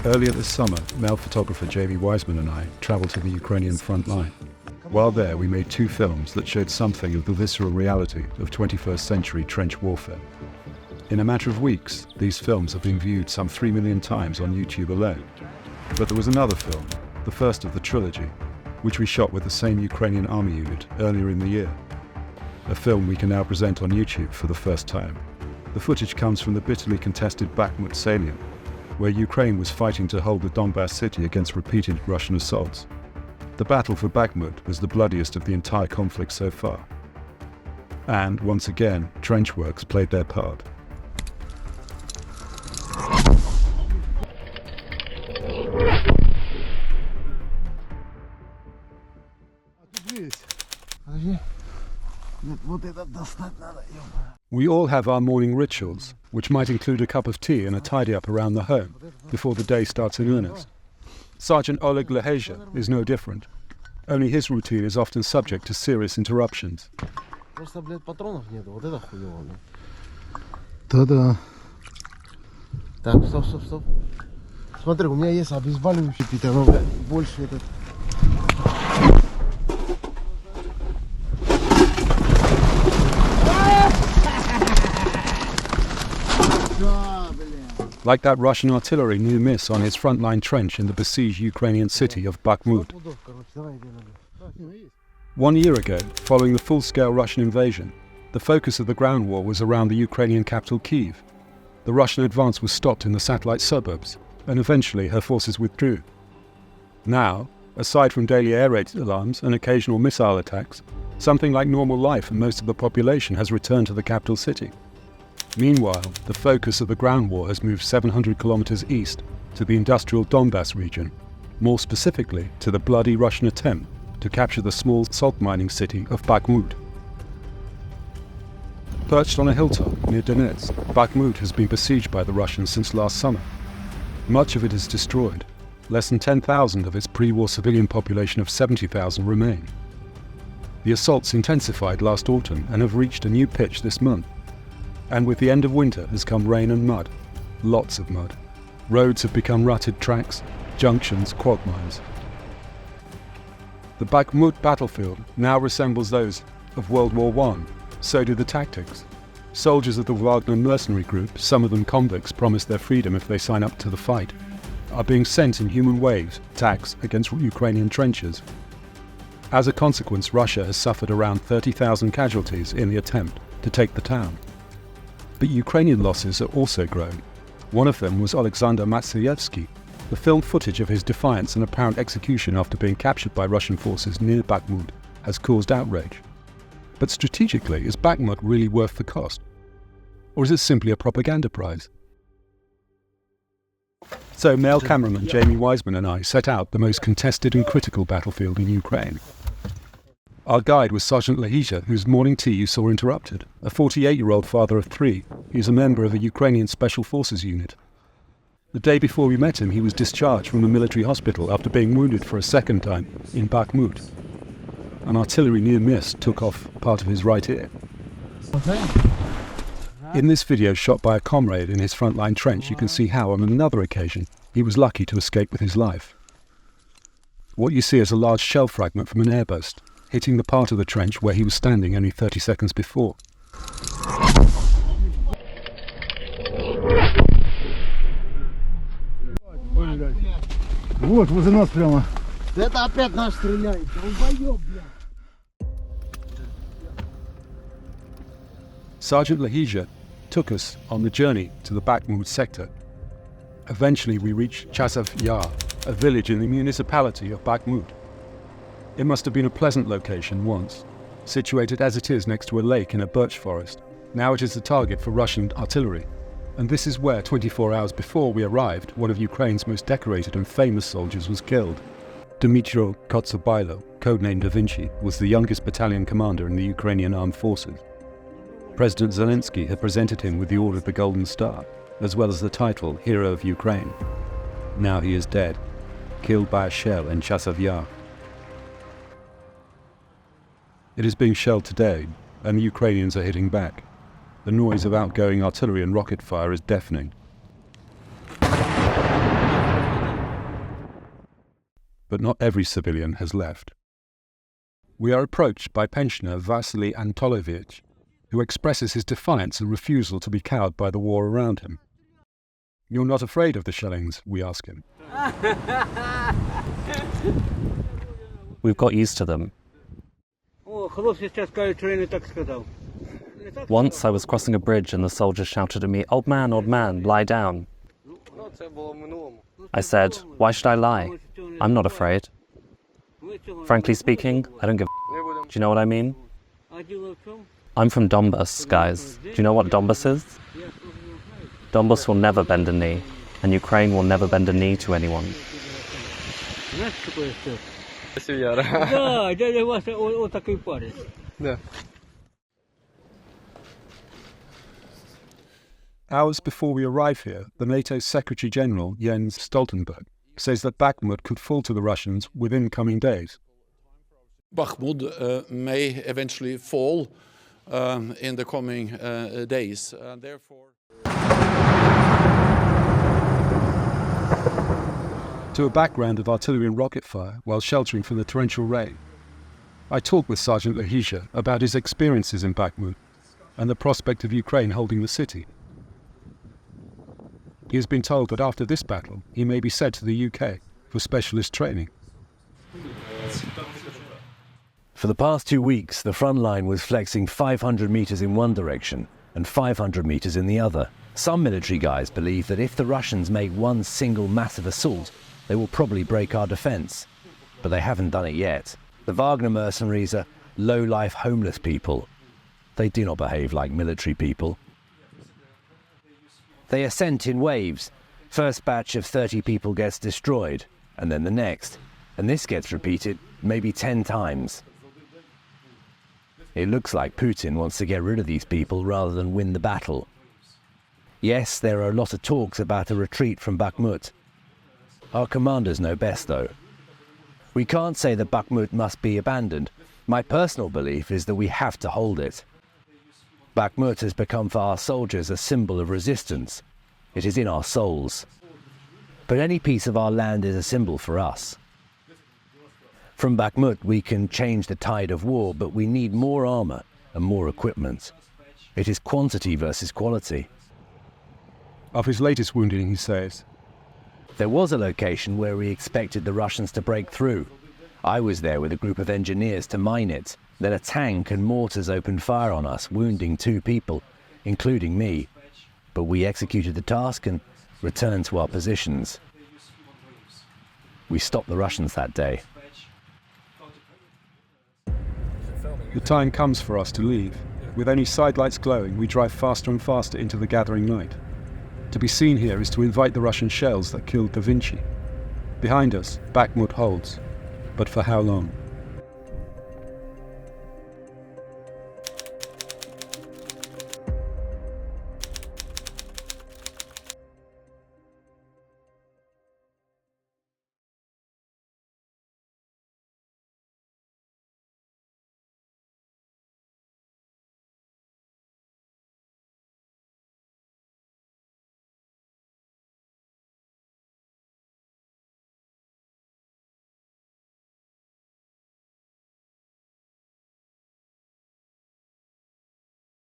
Earlier this summer, male photographer Wiseman and I travelled to the Ukrainian front line. While there, we made 2 films that showed something of the visceral reality of 21st century trench warfare. In a matter of weeks, these films have been viewed some 3 million times on YouTube alone. But there was another film, the first of the trilogy, which we shot with the same Ukrainian army unit earlier in the year. A film we can now present on YouTube for the first time. The footage comes from the bitterly contested Bakhmut salient, where Ukraine was fighting to hold the Donbass city against repeated Russian assaults. The battle for Bakhmut was the bloodiest of the entire conflict so far. And, once again, trench works played their part. We all have our morning rituals, which might include a cup of tea and a tidy-up around the home before the day starts in earnest. Sergeant Oleg Leheza is no different. Only his routine is often subject to serious interruptions. Да-да. Так, стоп. Смотри, у меня есть обезболивающий питание, но больше этот... Like that Russian artillery near miss on his frontline trench in the besieged Ukrainian city of Bakhmut. 1 year ago, following the full-scale Russian invasion, the focus of the ground war was around the Ukrainian capital Kyiv. The Russian advance was stopped in the satellite suburbs, and eventually her forces withdrew. Now, aside from daily air raid alarms and occasional missile attacks, something like normal life and most of the population has returned to the capital city. Meanwhile, the focus of the ground war has moved 700 kilometers east to the industrial Donbass region, more specifically to the bloody Russian attempt to capture the small salt mining city of Bakhmut. Perched on a hilltop near Donetsk, Bakhmut has been besieged by the Russians since last summer. Much of it is destroyed. Less than 10,000 of its pre-war civilian population of 70,000 remain. The assaults intensified last autumn and have reached a new pitch this month. And with the end of winter has come rain and mud. Lots of mud. Roads have become rutted tracks, junctions quagmires. The Bakhmut battlefield now resembles those of World War I. So do the tactics. Soldiers of the Wagner mercenary group, some of them convicts promised their freedom if they sign up to the fight, are being sent in human waves, attacks against Ukrainian trenches. As a consequence, Russia has suffered around 30,000 casualties in the attempt to take the town. But Ukrainian losses are also growing. One of them was Alexander Matsuyevsky. The filmed footage of his defiance and apparent execution after being captured by Russian forces near Bakhmut has caused outrage. But strategically, is Bakhmut really worth the cost? Or is it simply a propaganda prize? So male cameraman Wiseman and I set out the most contested and critical battlefield in Ukraine. Our guide was Sergeant Leheza, whose morning tea you saw interrupted. A 48-year-old father of 3, he is a member of a Ukrainian Special Forces unit. The day before we met him, he was discharged from a military hospital after being wounded for a second time in Bakhmut. An artillery near miss took off part of his right ear. In this video shot by a comrade in his frontline trench, you can see how, on another occasion, he was lucky to escape with his life. What you see is a large shell fragment from an airburst, hitting the part of the trench where he was standing only 30 seconds before. Вот, возле нас прямо. Это опять наш стреляет. Долбоёб, бля. Sergeant Leheza took us on the journey to the Bakhmut sector. Eventually we reached Chasiv Yar, a village in the municipality of Bakhmut. It must have been a pleasant location once, situated as it is next to a lake in a birch forest. Now it is the target for Russian artillery. And this is where 24 hours before we arrived, one of Ukraine's most decorated and famous soldiers was killed. Dmytro Kotsobailo, codenamed Da Vinci, was the youngest battalion commander in the Ukrainian armed forces. President Zelensky had presented him with the Order of the Golden Star, as well as the title Hero of Ukraine. Now he is dead, killed by a shell in Chasiv Yar. It is being shelled today, and the Ukrainians are hitting back. The noise of outgoing artillery and rocket fire is deafening. but not every civilian has left. We are approached by pensioner Vasily Antolovich, who expresses his defiance and refusal to be cowed by the war around him. "You're not afraid of the shellings?" we ask him. We've got used to them. Once I was crossing a bridge and the soldier shouted at me, old man, lie down." I said, "Why should I lie? I'm not afraid." Frankly speaking, I don't give a Do you know what I mean? I'm from Donbas, guys. Do you know what Donbas is? Donbas will never bend a knee, and Ukraine will never bend a knee to anyone. Chasiv Yar. Hours before we arrive here, the NATO Secretary General, Jens Stoltenberg, says that Bakhmut could fall to the Russians within coming days. Bakhmut may eventually fall in the coming days. Therefore, To a background of artillery and rocket fire while sheltering from the torrential rain, I talked with Sergeant Leheza about his experiences in Bakhmut and the prospect of Ukraine holding the city. He has been told that after this battle, he may be sent to the UK for specialist training. For the past 2 weeks, the front line was flexing 500 meters in one direction and 500 meters in the other. Some military guys believe that if the Russians make one single massive assault, they will probably break our defense. But they haven't done it yet. The Wagner mercenaries are low-life homeless people. They do not behave like military people. They are sent in waves. First batch of 30 people gets destroyed, and then the next. And this gets repeated maybe 10 times. It looks like Putin wants to get rid of these people rather than win the battle. Yes, there are a lot of talks about a retreat from Bakhmut. Our commanders know best, though. We can't say that Bakhmut must be abandoned. My personal belief is that we have to hold it. Bakhmut has become for our soldiers a symbol of resistance. It is in our souls. But any piece of our land is a symbol for us. From Bakhmut we can change the tide of war, but we need more armor and more equipment. It is quantity versus quality. Of his latest wounding, he says, There was a location where we expected the Russians to break through. I was there with a group of engineers to mine it. Then a tank and mortars opened fire on us, wounding 2 people, including me. But we executed the task and returned to our positions. We stopped the Russians that day. the time comes for us to leave. With only sidelights glowing, we drive faster and faster into the gathering night. To be seen here is to invite the Russian shells that killed Da Vinci. Behind us, Bakhmut holds. But for how long?